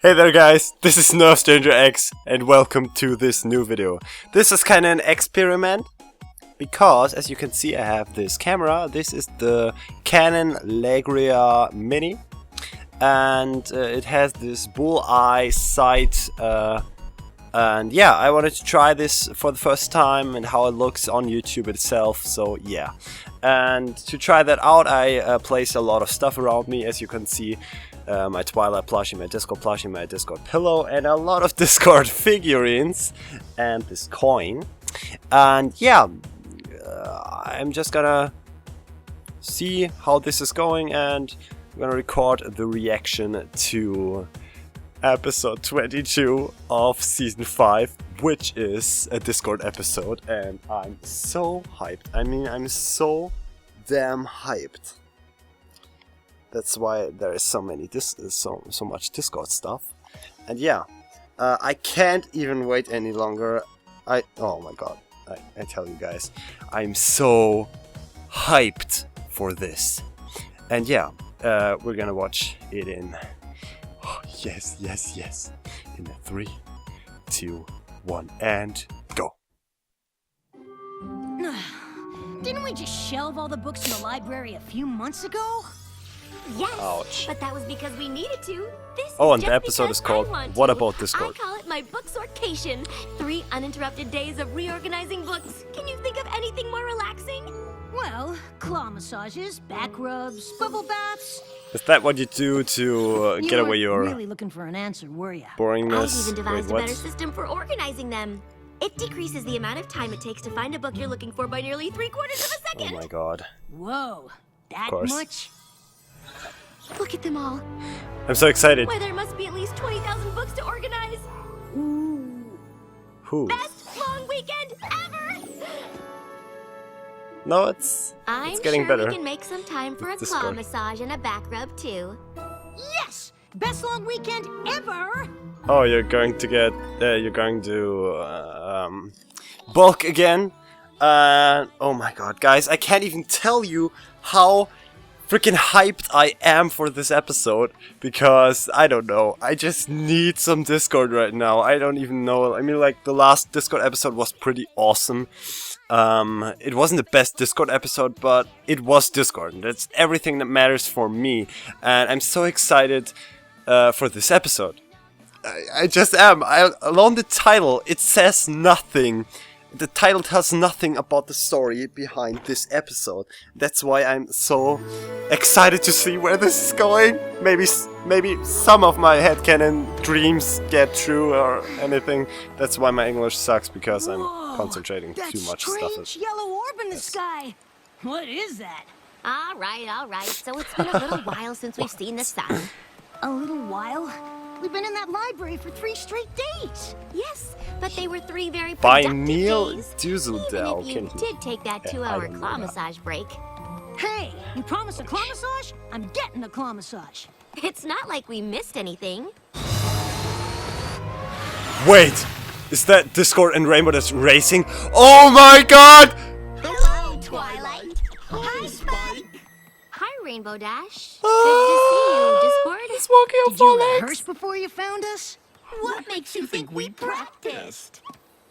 Hey there guys, this is NerfstrangerX and welcome to this new video. This is kind of an experiment because as you can see I have this camera. This is the Canon Legria Mini and it has this bullseye sight and yeah, I wanted to try this for the first time and how it looks on YouTube itself, so yeah. And to try that out I placed a lot of stuff around me, as you can see. My Twilight plushie, my Discord plushie, my Discord pillow, and a lot of Discord figurines, and this coin. And yeah, I'm just gonna see how this is going, and I'm gonna record the reaction to episode 22 of season 5, which is a Discord episode, and I'm so hyped. I mean, I'm so damn hyped. That's why there is so much Discord stuff, and yeah, I can't even wait any longer. Oh my god, I tell you guys, I'm so hyped for this, and yeah, we're gonna watch it in. Oh, yes, in a 3, 2, 1, and go. Didn't we just shelve all the books in the library a few months ago? Yes, ouch. But that was because we needed to. This oh, is and just the episode is called What About Discord? I call it my book sortation. 3 uninterrupted days of reorganizing books. Can you think of anything more relaxing? Well, claw massages, back rubs, bubble baths. Is that what you do to get away your really looking for an answer, were you? boringness? I've even devised Wait, a better system for organizing them. It decreases the amount of time it takes to find a book you're looking for by nearly 3/4 of a second. Oh my god. Whoa, that course. much? Look at them all. I'm so excited. Why, there must be at least 20,000 books to organize. Who? Best long weekend ever! No, it's getting sure better. we can make some time for a claw massage and a back rub too. Yes! Best long weekend ever! Oh, you're going to get, bulk again. Oh my god, guys, I can't even tell you how freaking hyped I am for this episode, because I don't know, I just need some Discord right now. I don't even know. I mean, like, the last Discord episode was pretty awesome. It wasn't the best Discord episode, but it was Discord, and that's everything that matters for me. And I'm so excited for this episode. I just am. Along the title, it says nothing. The title tells nothing about the story behind this episode. That's why I'm so excited to see where this is going. Maybe some of my headcanon dreams get true or anything. That's why my English sucks, because I'm concentrating too much stuff. Strange yellow orb in the sky. What is that? All right. So it's been a little while since we've seen the sun. A little while? We've been in that library for 3 straight days. Yes, but they were 3 very By productive Neil days. Duzeldel. Even if you did take that 2-hour claw massage break. Hey, you promised a claw massage? I'm getting the claw massage. It's not like we missed anything. Wait, is that Discord and Rainbow that's racing? Oh my god! Hello, Twilight. Hi, Spike. Hi, Rainbow Dash. Good to see you, Discord. He's walking on Did 4 you legs. rehearse before you found us? What makes you think we practiced?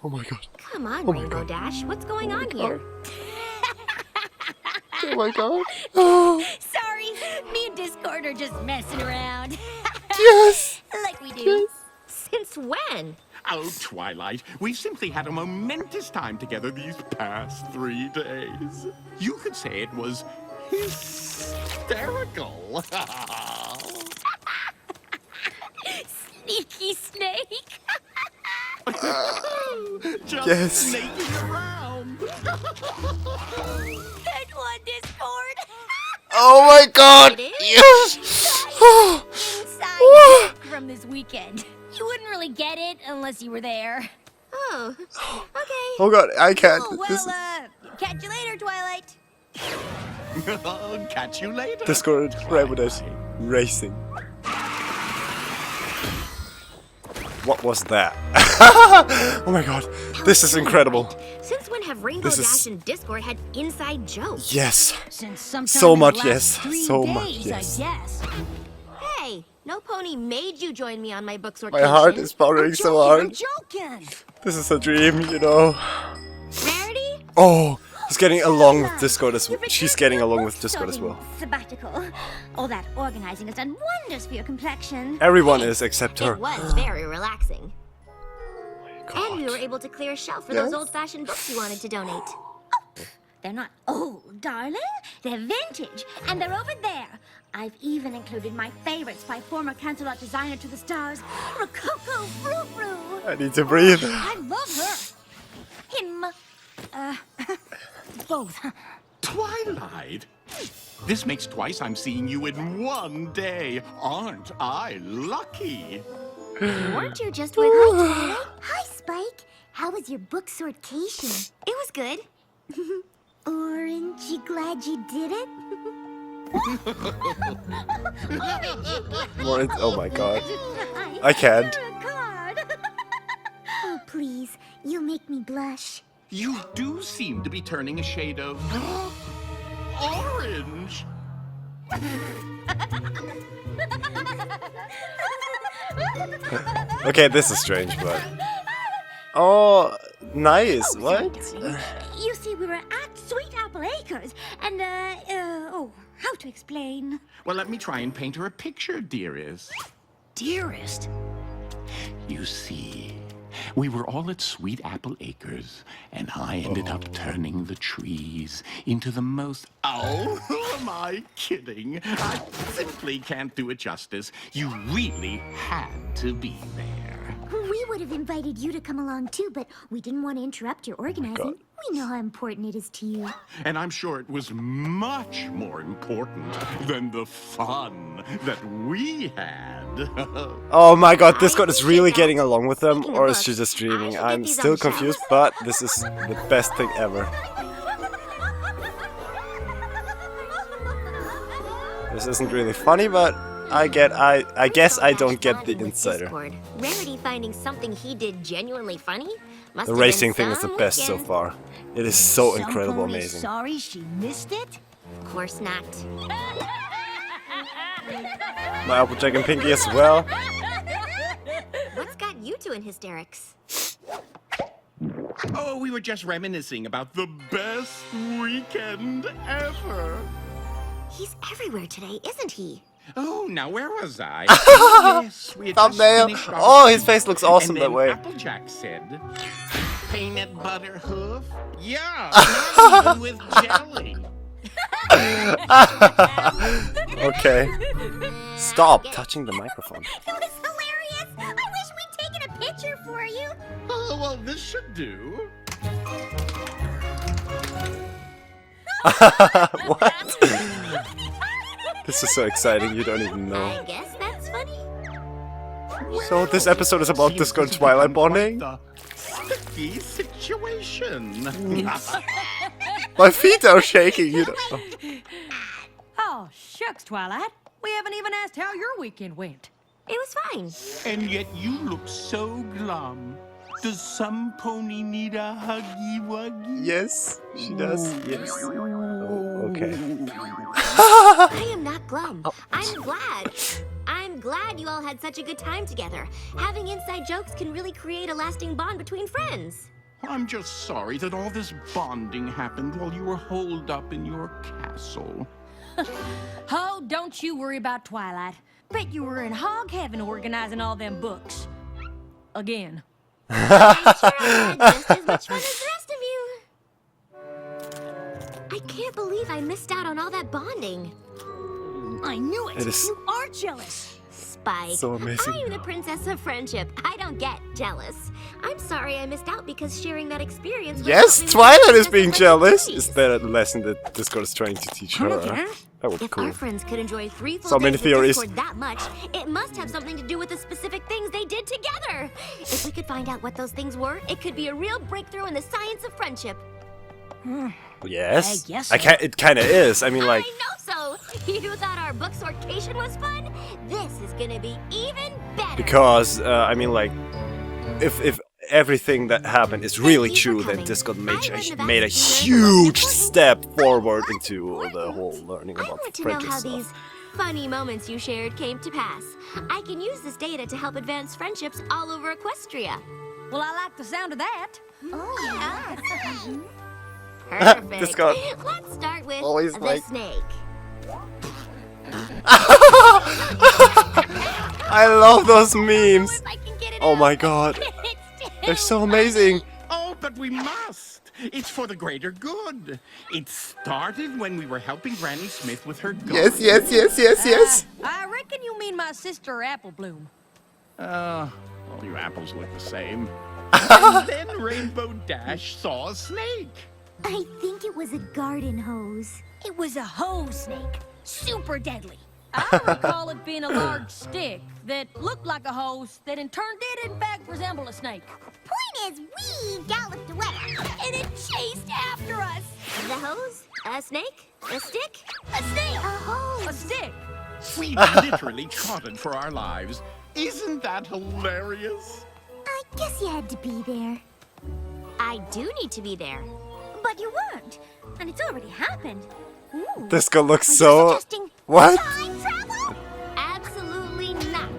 Oh my god. Come on, Oh my Rainbow God. Dash. What's going on here? Oh my god. Oh, Sorry, me and Discord are just messing around. yes! Like we do. Since when? Oh, Twilight, we've simply had a momentous time together these past 3 days. You could say it was hysterical. Sneaky snake. Just Yes. snaking around. That one, Discord. Oh my god! It is? Yes! Inside from this weekend. You wouldn't really get it unless you were there. Oh, okay. Oh god, I can't. Oh, This well, catch you later, Twilight. Catch you later. Discord and Rainbow Dash racing. What was that? Oh my god, this is incredible. Since when have Rainbow This is- Dash and Discord had inside jokes? Yes. Since sometime So in the much last yes. 3 So days, much yes. I guess. Hey, Hey, no pony made you join me on my book sortation. My heart is powering so hard. I'm joking. This is a dream, you know. Rarity? Oh, he's getting along with Discord as well. She's getting along with Discord as well. Sabbatical. All that organizing has done wonders for your complexion. Everyone is except her. It was very relaxing. God. And we were able to clear a shelf for those old-fashioned books you wanted to donate. They're not old, darling. They're vintage, and they're over there. I've even included my favorites by former Cancelot designer to the stars, Rococo Frou-Frou. I need to breathe. I love her. Him. Both. Twilight? This makes twice I'm seeing you in one day. Aren't I lucky? Weren't you just with her? Hi, Spike. How was your book sortation? It was good. Aren't you glad you did it? Oh my god. I can't. You're a card. Oh, please. You'll make me blush. You do seem to be turning a shade of orange. Okay, this is strange, but... Oh, nice. What? You see, we were at Sweet Apple Acres, and, how to explain? Well, let me try and paint her a picture, dearest. Dearest. You see, we were all at Sweet Apple Acres, and I ended up turning the trees into the most... Oh, who am I kidding? I simply can't do it justice. You really had to be there. We would have invited you to come along too, but we didn't want to interrupt your organizing. God. We know how important it is to you. And I'm sure it was much more important than the fun that we had. Oh my god, Discord is really getting along with them, or is she just dreaming? I'm still confused, but this is the best thing ever. This isn't really funny, but I guess I don't get the insider. Discord. Rarity finding something he did genuinely funny? Must The have racing been thing is the some best so weekend. far. It is so Some incredible pony amazing. Sorry she missed it. Of course not. My Applejack and Pinky as well. What's got you two in hysterics? Oh, we were just reminiscing about the best weekend ever. He's everywhere today, isn't he? Oh, now where was I? Yes, we had just Thumbnail. finished our Oh, his face looks awesome and that then way. Applejack said, "Peanut butter hoof? Yeah, not even with jelly." Okay. Stop touching the microphone. It was hilarious. I wish we'd taken a picture for you. Oh, well, this should do. What? This is so exciting, you don't even know. I guess that's funny. So this episode is about Discord and Twilight bonding? The sticky situation. My feet are shaking, you know. Oh, shucks, Twilight. We haven't even asked how your weekend went. It was fine. And yet you look so glum. Does some pony need a huggy wuggy? Yes, she does. Yes. Oh, okay. I am not glum. I'm glad. I'm glad you all had such a good time together. Having inside jokes can really create a lasting bond between friends. I'm just sorry that all this bonding happened while you were holed up in your castle. Oh, don't you worry about Twilight. Bet you were in hog heaven organizing all them books. Again. I'm sure I had just as much fun as the rest of you. I can't believe I missed out on all that bonding. I knew it. It is- You are jealous. Spike. So amazing. I'm the princess of friendship. I don't get jealous. I'm sorry I missed out because sharing that experience was Yes, helping me Twilight is princess being of jealous. friendship Is that a lesson that Discord is trying to teach her? That would be If cool. our friends could enjoy 3 full So many days with theories. Discord that much, it must have something to do with the specific things they did together. If we could find out what those things were, it could be a real breakthrough in the science of friendship. Yes. I guess I so. can't. It kind of is. I mean, like, I know so. You thought our book sortation was fun? This is gonna be even better. because I mean, like, if everything that happened is really Thank you true, for then coming. Discord I made wouldn't have a asked you to learn the most huge important, step forward really into the whole learning I about want to know friendship how stuff. these funny moments you shared came to pass. I can use this data to help advance friendships all over Equestria. Well, I like the sound of that. Oh, yeah. Perfect. This guy Let's start with always the like- snake. I love those memes. If I can get it Oh out. my god. They're so amazing. Oh, but we must. It's for the greater good. It started when we were helping Granny Smith with her garden. Yes. I reckon you mean my sister Apple Bloom. All your apples look the same. And then Rainbow Dash saw a snake. I think it was a garden hose. It was a hose snake. Super deadly. I recall it being a large stick that looked like a hose that in turn did in fact resemble a snake. Point is, we galloped away. And it chased after us. The hose? A snake? A stick? A snake. A hose. A stick. We literally trotted for our lives. Isn't that hilarious? I guess you had to be there. I do need to be there. But you weren't. And it's already happened. Ooh. This girl looks Are you so... suggesting What? time travel? Absolutely not.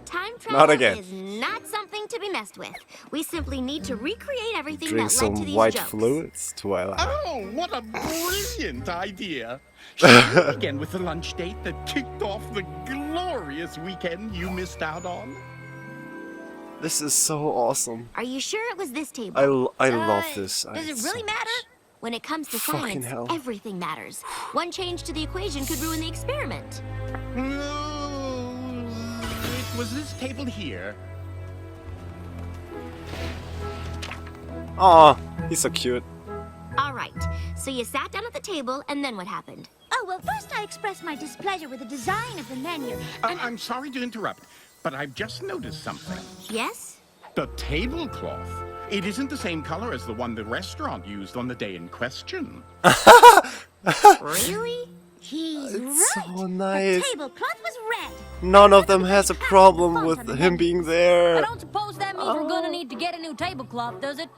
Time Not travel again. is not something to be messed with. We simply need to recreate everything Drink that led to some these white jokes. fluids, Twilight. Oh, what a brilliant idea. Shall we begin with the lunch date that kicked off the glorious weekend you missed out on? This is so awesome. Are you sure it was this table? I love this. Does it It's really so matter? When it comes to Fucking science, hell. everything matters. One change to the equation could ruin the experiment. No, it was this table here. Aw, he's so cute. All right, so you sat down at the table, and then what happened? Oh, well, first I expressed my displeasure with the design of the menu. And I'm sorry to interrupt, but I've just noticed something. Yes? The tablecloth. It isn't the same color as the one the restaurant used on the day in question. Really? he's It's right. so nice. The tablecloth was red. None of them has a problem with him being I there. don't suppose that means we're gonna need to get a new tablecloth, does it?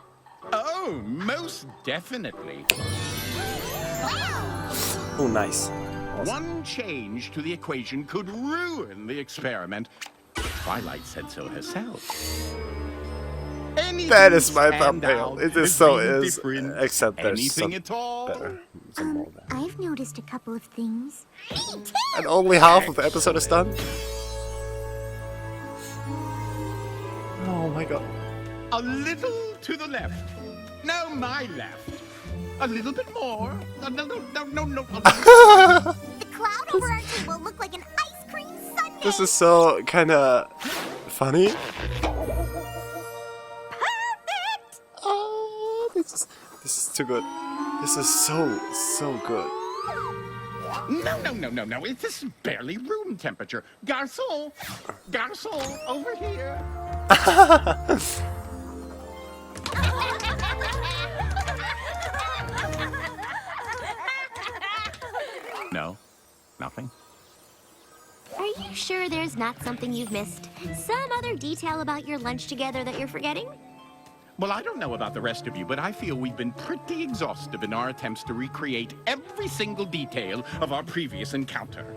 Oh, most definitely. Oh, nice. One change to the equation could ruin the experiment. Twilight said so herself. That is my Anything thumbnail. stand It out, is so being is. different, Except there's anything some at all. better. Some more there. I've noticed a couple of things. And only half of the episode is done. Oh my god. A little to the left. No, my left. A little bit more. No. The cloud over our table looked like an ice cream sundae. This is so kind of funny. Perfect! Oh, this is too good. This is so good. No. This is barely room temperature. Garçon, over here. No, nothing. Are you sure there's not something you've missed? Some other detail about your lunch together that you're forgetting? Well, I don't know about the rest of you, but I feel we've been pretty exhaustive in our attempts to recreate every single detail of our previous encounter.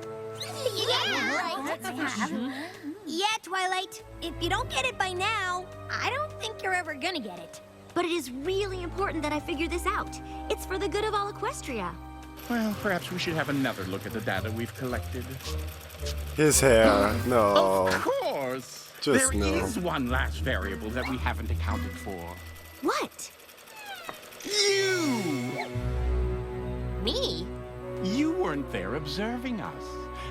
Yeah, Twilight. If you don't get it by now, I don't think you're ever gonna get it. But it is really important that I figure this out. It's for the good of all Equestria. Well, perhaps we should have another look at the data we've collected. His hair. No. Of course! Just There no. is one last variable that we haven't accounted for. What? You! Me? You weren't there observing us.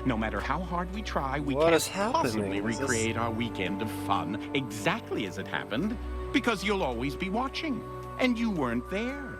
No matter how hard we try, we What can't is happening? possibly Is this- recreate our weekend of fun exactly as it happened, because you'll always be watching, and you weren't there.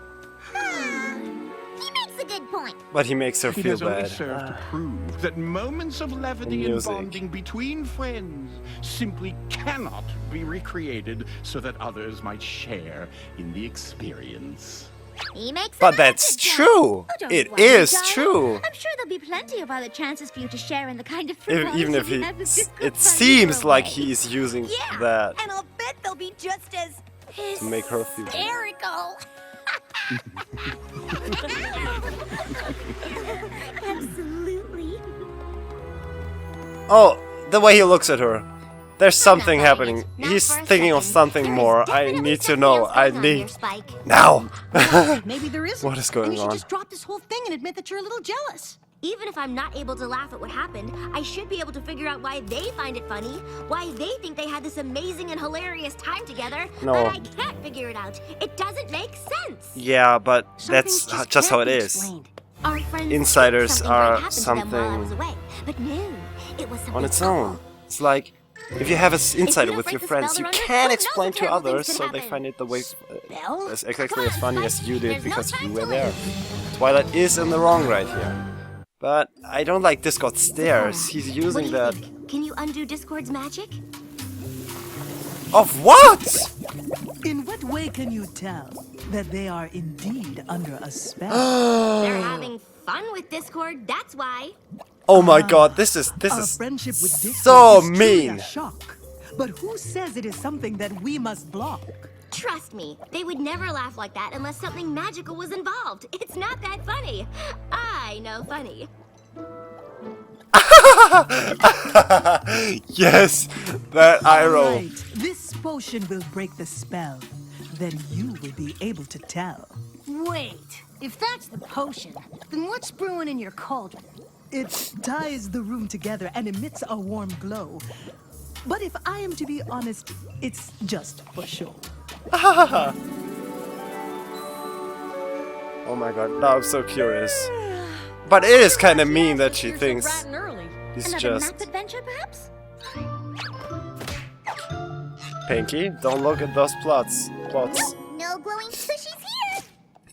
He makes a good point. But he makes her It feel has only bad. served to prove that moments of levity and Music. bonding between friends simply cannot be recreated so that others might share in the experience. He makes But another that's good point. true. Oh, don't It worry, is darling. true. I'm sure there'll be plenty of other chances for you to share in the kind of Even if he, have with this it fun seems like away. he's using Yeah, that and I'll bet they'll be just as to make her feel bad. hysterical. Absolutely. Oh, the way he looks at her. There's something Not happening. buying it. Not He's for a thinking of second. something There is more. I definitely need to something know. else I going on here, need Spike. now. Maybe there isn't. What is going and you on? should just drop this whole thing and admit that you're a little jealous. Even if I'm not able to laugh at what happened, I should be able to figure out why they find it funny, why they think they had this amazing and hilarious time together, No. but I can't figure it out. It doesn't make sense. Yeah, but Some that's things just how it can't be is. explained. Our friends Insiders think are might happen to them while I was something away, but no, it was something On its cool. own. It's like if you have an insider don't with break your the friends, spell you they're under, can't who explain knows to what terrible others, things so could they happen. find it the way Spell? as exactly Come as on, funny Spike. as you did There's no because time you were to there. lose. Twilight is in the wrong right here. But I don't like Discord stairs. He's What do using you that. think? Can you undo Discord's magic? Of what? In what way can you tell that they are indeed under a spell? They're having fun with Discord, that's why. Oh my god, this is Our friendship with so Discord is truly mean. a shock. But who says it is something that we must block? Trust me, they would never laugh like that unless something magical was involved. It's not that funny. I know funny. Yes, that eye roll. Right, this potion will break the spell. Then you will be able to tell. Wait, if that's the potion, then what's brewing in your cauldron? It ties the room together and emits a warm glow. But if I am to be honest, it's just for show. Oh my god, now I'm so curious. But it is kind of mean that she You're so thinks bright and early. he's Another just... map adventure, perhaps? Pinky, don't look at those plots. No glowing tushies here!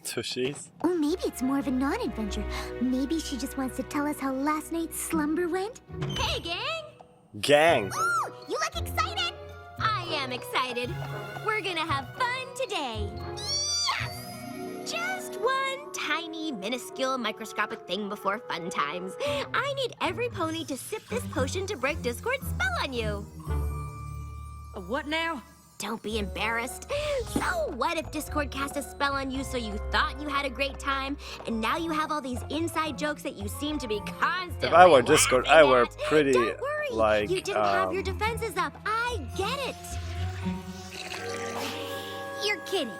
Tushies. Or maybe it's more of a non-adventure. Maybe she just wants to tell us how last night's slumber went. Hey, gang! Gang. Ooh, you look excited! I am excited. We're gonna have fun today. Yes! Just one tiny, minuscule, microscopic thing before fun times. I need every pony to sip this potion to break Discord's spell on you. What now? Don't be embarrassed. So what if Discord cast a spell on you so you thought you had a great time, and now you have all these inside jokes that you seem to be constantly If I were Discord, I laughing were at? pretty, Don't worry, like, you didn't have your defenses up. I get it. You're kidding.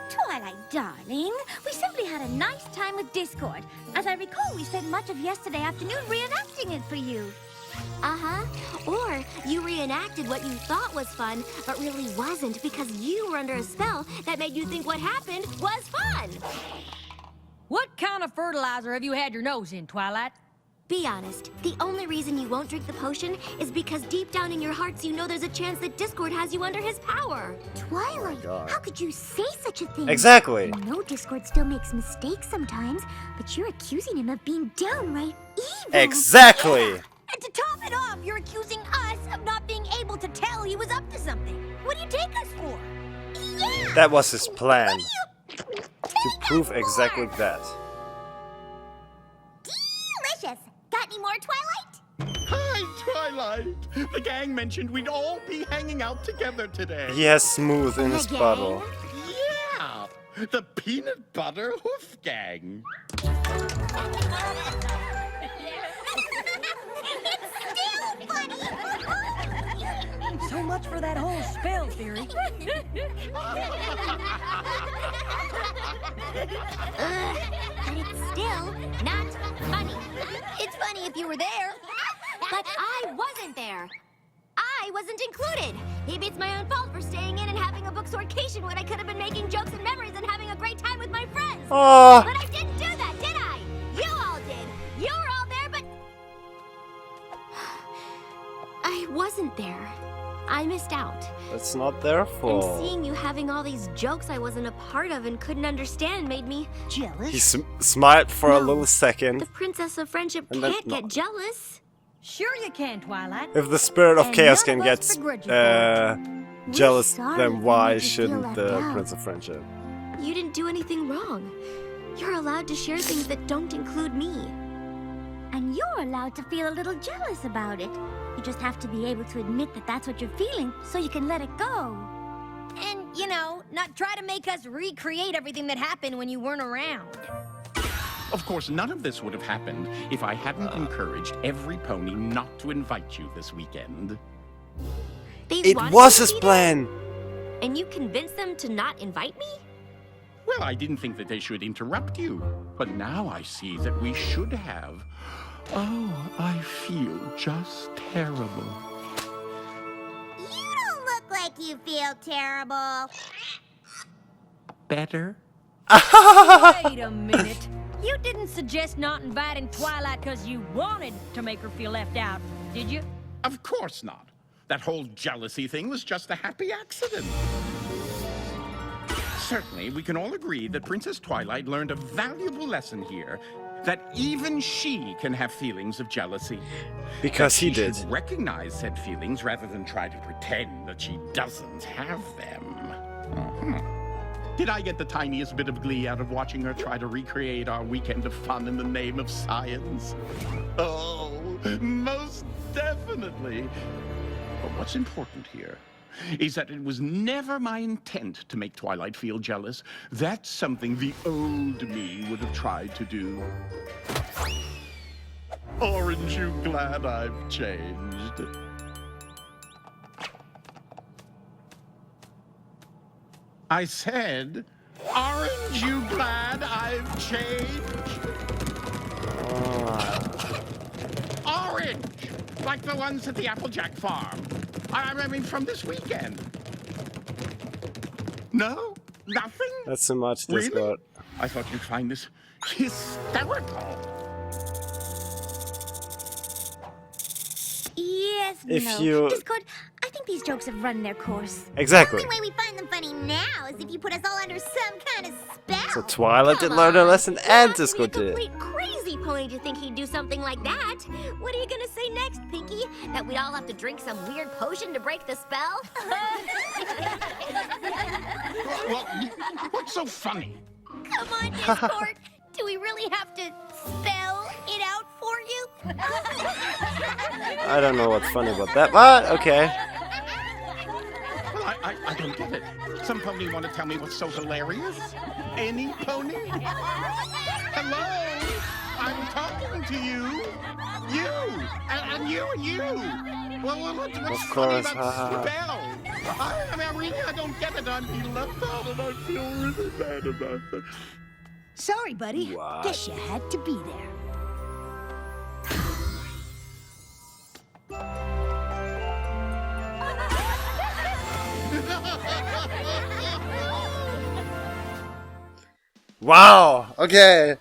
Twilight, darling. We simply had a nice time with Discord. As I recall, we spent much of yesterday afternoon reenacting it for you. Uh-huh. Or you reenacted what you thought was fun, but really wasn't because you were under a spell that made you think what happened was fun. What kind of fertilizer have you had your nose in, Twilight? Be honest, the only reason you won't drink the potion is because deep down in your hearts you know there's a chance that Discord has you under his power. Twilight, how could you say such a thing? Exactly. I know Discord still makes mistakes sometimes, but you're accusing him of being downright evil. Exactly. And to top it off, you're accusing us of not being able to tell he was up to something. What do you take us for? Yeah! That was his plan. To prove exactly that. Delicious! Got any more, Twilight? Hi, Twilight. The gang mentioned we'd all be hanging out together today. He has smooth in his Again? bottle. Yeah, the peanut butter hoof gang. So much for that whole spell theory. But it's still not funny. It's funny if you were there. But I wasn't there. I wasn't included. Maybe it's my own fault for staying in and having a booksorcation when I could have been making jokes and memories and having a great time with my friends. Oh, But I didn't do that, did I? You all did. You were all there, but... I wasn't there. I missed out. that's not their And fault. seeing you having all these jokes I wasn't a part of and couldn't understand made me... Jealous? He smiled for a No. little second. The Princess of Friendship And then- can't get jealous. Sure you can, Twilight. If the spirit of And chaos none can of us get begrudge you for jealous, sorry then we why made you feel shouldn't left the out. Prince of Friendship? You didn't do anything wrong. You're allowed to share things that don't include me. And you're allowed to feel a little jealous about it. You just have to be able to admit that that's what you're feeling so you can let it go. And, you know, not try to make us recreate everything that happened when you weren't around. Of course, none of this would have happened if I hadn't encouraged every pony not to invite you this weekend. They It wanted was you his to be plan. there, and you convinced them to not invite me? Well, I didn't think that they should interrupt you, but now I see that we should have. Oh, I feel just terrible. You don't look like you feel terrible. Better? Wait a minute. You didn't suggest not inviting Twilight because you wanted to make her feel left out, did you? Of course not. That whole jealousy thing was just a happy accident. Certainly, we can all agree that Princess Twilight learned a valuable lesson here, that even she can have feelings of jealousy. Because he did. She should recognize said feelings rather than try to pretend that she doesn't have them. Did I get the tiniest bit of glee out of watching her try to recreate our weekend of fun in the name of science? Oh, most definitely. But what's important here is that it was never my intent to make Twilight feel jealous. That's something the old me would have tried to do. Aren't you glad I've changed? I said, aren't you glad I've changed? Orange! Like the ones at the Applejack farm. I mean, from this weekend. No? Nothing? That's so much Really? Discord. I thought you'd find this hysterical. Yes, If no. you- Discord, I think these jokes have run their course. Exactly. The only way we find them funny now is if you put us all under some kind of spell. So Twilight did Come learn her on. lesson You and have to Discord be a did. complete crazy pony to think he'd do something like that. What are you gonna say next, Pinky? That we'd all have to drink some weird potion to break the spell? Well, what's so funny? Come on, Discord. Do we really have to spell it out for you? I don't know what's funny about that, but okay. Well, I don't get it. Some pony want to tell me what's so hilarious? Any pony? Hello? I'm talking to you. You! And you and you! Well, what's Of funny course, about haha. spell? I mean, really, I don't get it. I'm being left out and I feel really bad about it. Sorry, buddy. What? Guess you had to be there. Wow. Okay.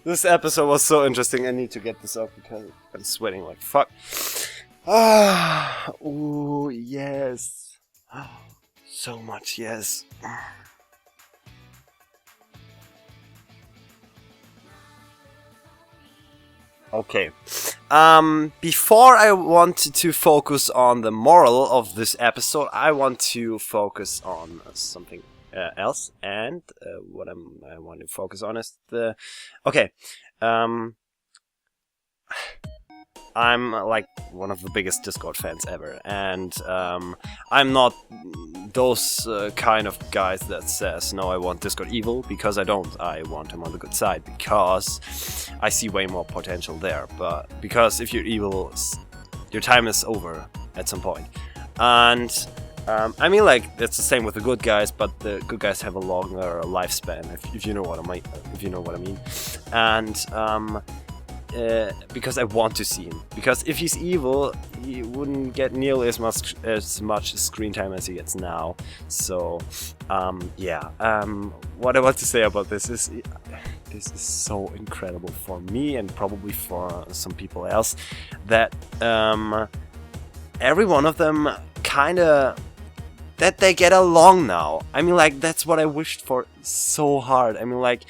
This episode was so interesting. I need to get this off because I'm sweating like fuck. Oh yes. So much yes. Okay. Before I want to focus on the moral of this episode, I want to focus on something else, and what I want to focus on is the. Okay. I'm like one of the biggest Discord fans ever, and I'm not those kind of guys that says, no, I want Discord evil, because I don't. I want him on the good side, because I see way more potential there, but because if you're evil, your time is over at some point. And I mean, like, that's the same with the good guys, but the good guys have a longer lifespan, if you know what I mean. If you know what I mean. And because I want to see him. Because if he's evil, he wouldn't get nearly as much screen time as he gets now. So, yeah. What I want to say about this is so incredible for me and probably for some people else, that every one of them kinda, that they get along now. I mean, like, that's what I wished for so hard. I mean, like,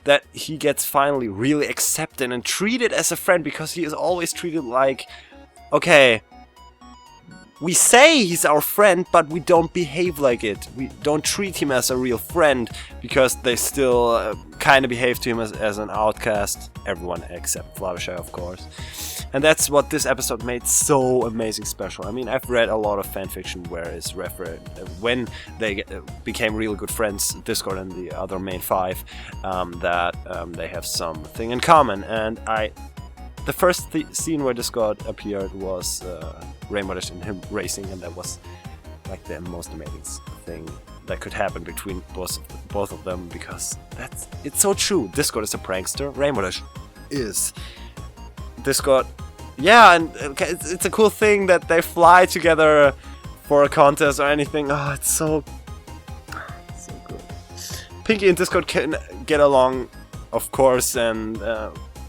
that he gets finally really accepted and treated as a friend, because he is always treated like, okay, we say he's our friend, but we don't behave like it. We don't treat him as a real friend, because they still kind of behave to him as an outcast. Everyone except Fluttershy, of course. And that's what this episode made so amazing special. I mean, I've read a lot of fanfiction where it's referred when they became really good friends, Discord and the other main 5, that they have something in common. And the first scene where Discord appeared was Rainbow Dash and him racing, and that was like the most amazing thing that could happen between both of them, because it's so true. Discord is a prankster, Rainbow Dash is. Discord, yeah, and it's a cool thing that they fly together for a contest or anything. Oh, it's so good. Pinky and Discord can get along, of course, and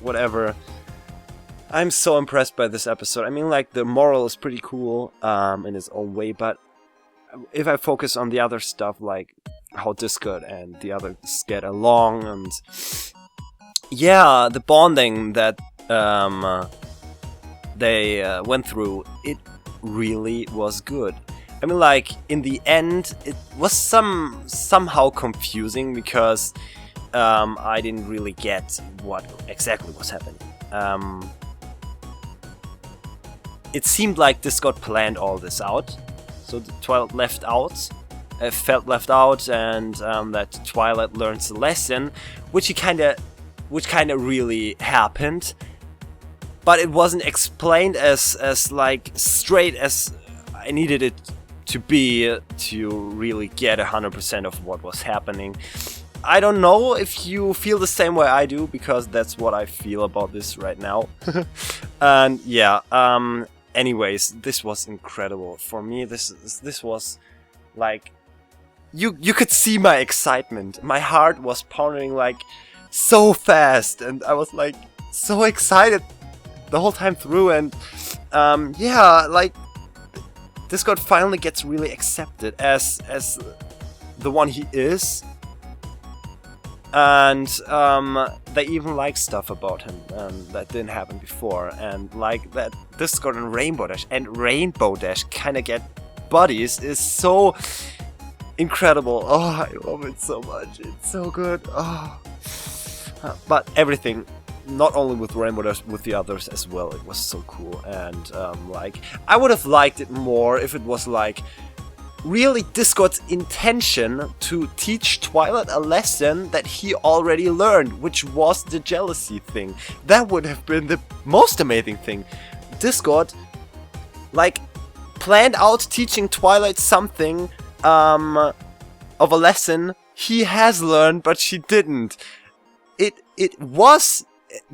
whatever. I'm so impressed by this episode. I mean, like, the moral is pretty cool in its own way, but if I focus on the other stuff, like how Discord and the others get along, and yeah, the bonding that they went through, it really was good. I mean, like, in the end, it was somehow confusing, because I didn't really get what exactly was happening. It seemed like Discord planned all this out, so the Twilight felt left out, and that Twilight learns a lesson, which kind of really happened. But it wasn't explained as like straight as I needed it to be to really get 100% of what was happening. I don't know if you feel the same way I do, because that's what I feel about this right now. And yeah, anyways, this was incredible for me. This was like, you could see my excitement. My heart was pounding like so fast, and I was like so excited the whole time through. And yeah, like, Discord finally gets really accepted as the one he is, and they even like stuff about him that didn't happen before, and like that Discord and Rainbow Dash kind of get buddies is so incredible. Oh, I love it so much. It's so good. Oh. But everything, not only with Rainbow Dash, with the others as well, it was so cool. And like, I would have liked it more if it was like really Discord's intention to teach Twilight a lesson that he already learned, which was the jealousy thing. That would have been the most amazing thing. Discord, like, planned out teaching Twilight something of a lesson he has learned, but she didn't.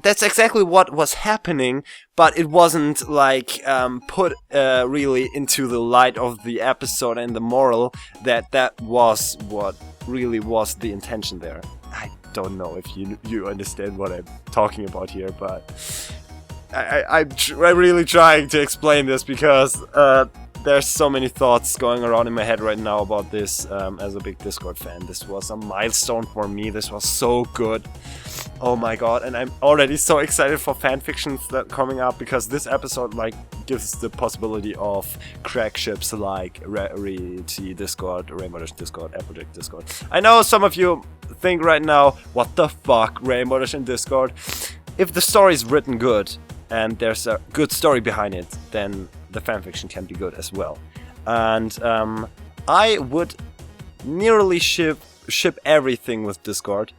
That's exactly what was happening, but it wasn't like put really into the light of the episode and the moral that was what really was the intention there. I don't know if you understand what I'm talking about here, but I'm really trying to explain this, because there's so many thoughts going around in my head right now about this. As a big Discord fan, this was a milestone for me. This was so good. Oh my god, and I'm already so excited for fanfictions that coming up, because this episode like gives the possibility of crack ships like Rarity Discord, Rainbow Dash Discord, Applejack Discord. I know some of you think right now, what the fuck, Rainbow Dash and Discord? If the story is written good and there's a good story behind it, then the fanfiction can be good as well. And I would nearly ship everything with Discord,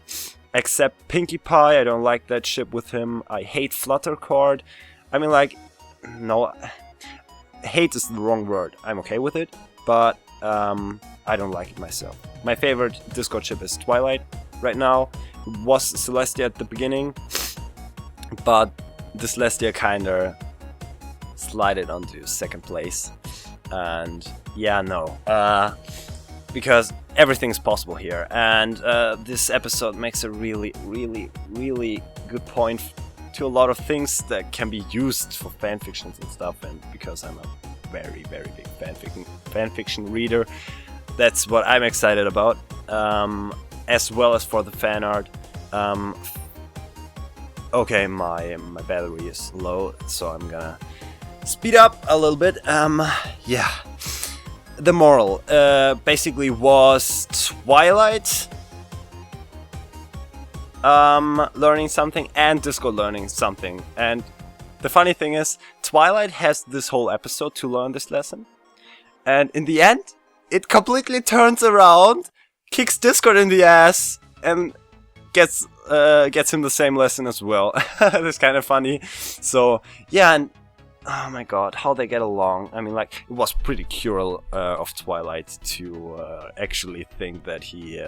except Pinkie Pie. I don't like that ship with him. I hate Fluttercord. I mean, like, no, hate is the wrong word. I'm okay with it, but I don't like it myself. My favorite Discord ship is Twilight right now. It was Celestia at the beginning, but the Celestia kinda slided onto second place. And yeah, no, because everything's possible here, and this episode makes a really good point to a lot of things that can be used for fanfictions and stuff. And because I'm a very big fanfiction reader, that's what I'm excited about, as well as for the fan art. Okay, my battery is low, so I'm gonna speed up a little bit. yeah. The moral basically was Twilight learning something and Discord learning something. And the funny thing is, Twilight has this whole episode to learn this lesson. And in the end, it completely turns around, kicks Discord in the ass, and gets him the same lesson as well. That's kind of funny. So yeah, and oh my god, how they get along. I mean, like, it was pretty cruel of Twilight to actually think that he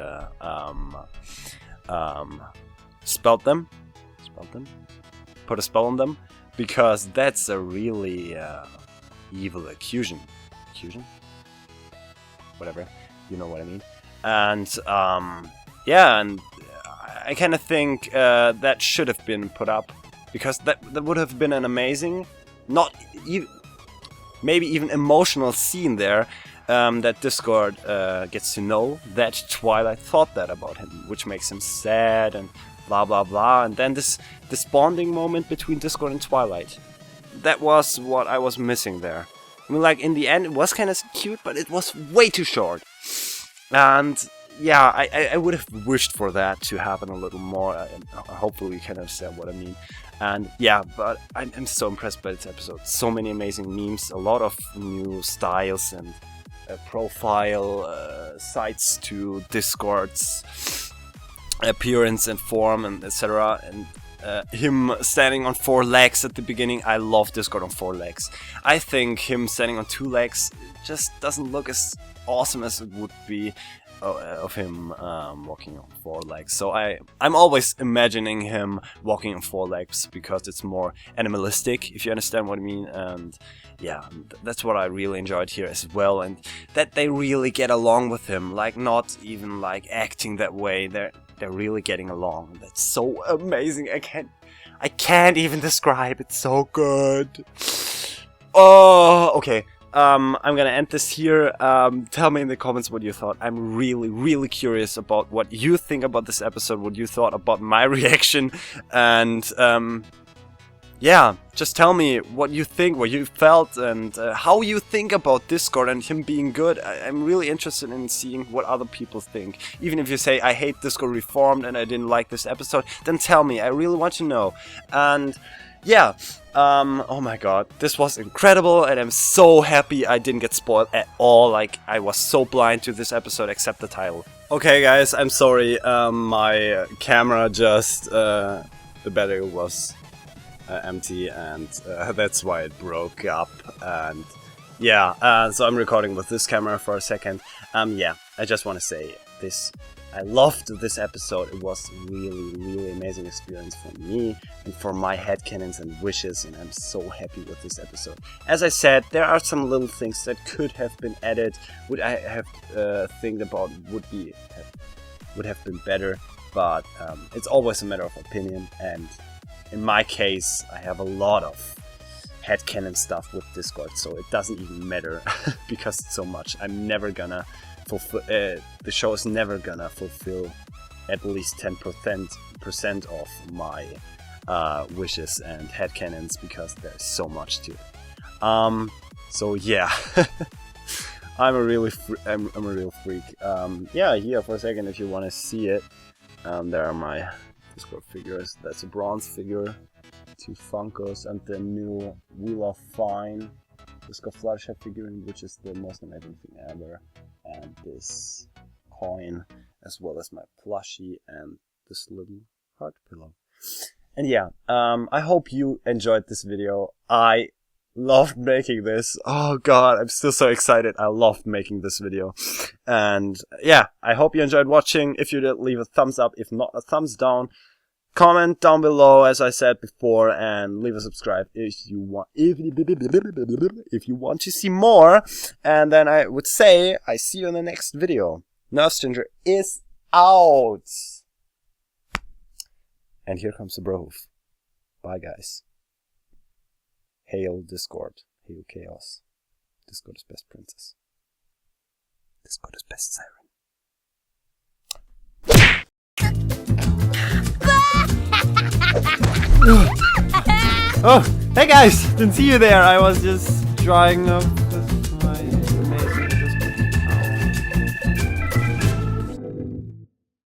spelled them, put a spell on them, because that's a really evil accusation. Whatever, you know what I mean. And yeah, and I kind of think that should have been put up, because that would have been an amazing, maybe even emotional scene there, that Discord gets to know that Twilight thought that about him, which makes him sad and blah blah blah. And then this bonding moment between Discord and Twilight, that was what I was missing there. I mean, like, in the end it was kind of cute, but it was way too short. And yeah, I would have wished for that to happen a little more. Hopefully you can understand what I mean. And yeah, but I'm so impressed by this episode. So many amazing memes, a lot of new styles and profile sites to Discord's appearance and form and etc. And him standing on 4 legs at the beginning. I love Discord on 4 legs. I think him standing on 2 legs just doesn't look as awesome as it would be of him walking on 4 legs. So I'm always imagining him walking on 4 legs because it's more animalistic, if you understand what I mean. And yeah, that's what I really enjoyed here as well, and that they really get along with him, like, not even like acting that way. They're really getting along. That's so amazing. I can't even describe. It's so good. Oh, okay. I'm gonna end this here. Tell me in the comments what you thought. I'm really curious about what you think about this episode, what you thought about my reaction, and yeah, just tell me what you think, what you felt, and how you think about Discord and him being good. I'm really interested in seeing what other people think. Even if you say, I hate Discord Reformed and I didn't like this episode, then tell me. I really want to know. And yeah, oh my god, this was incredible, and I'm so happy I didn't get spoiled at all. Like, I was so blind to this episode except the title. Okay guys, I'm sorry, my camera just, the battery was empty, and that's why it broke up. And yeah, so I'm recording with this camera for a second. Yeah, I just want to say this. I loved this episode. It was a really amazing experience for me and for my headcanons and wishes, and I'm so happy with this episode. As I said, there are some little things that could have been added, would I have think about would have been better, but it's always a matter of opinion, and in my case I have a lot of headcanon stuff with Discord, so it doesn't even matter because it's so much. I'm never gonna fulfill, the show is never gonna fulfill at least 10% of my wishes and headcanons, because there's so much to it. So yeah, I'm a real freak. Yeah, here for a second, if you want to see it, there are my Discord figures. That's a bronze figure, 2 Funkos, and the new Wheel of Fine Discord Fluttershy figurine, which is the most amazing thing ever. And this coin, as well as my plushie and this little heart pillow. And yeah, I hope you enjoyed this video. I loved making this. Oh god, I'm still so excited. I loved making this video. And yeah, I hope you enjoyed watching. If you did, leave a thumbs up. If not, a thumbs down. Comment down below, as I said before, and leave a subscribe if you want. If you want to see more, and then I would say I see you in the next video. NerfstrangerX is out, and here comes the Brohoof. Bye, guys. Hail Discord. Hail Chaos. Discord is best princess. Discord is best siren. Oh, hey guys! Didn't see you there. I was just drawing a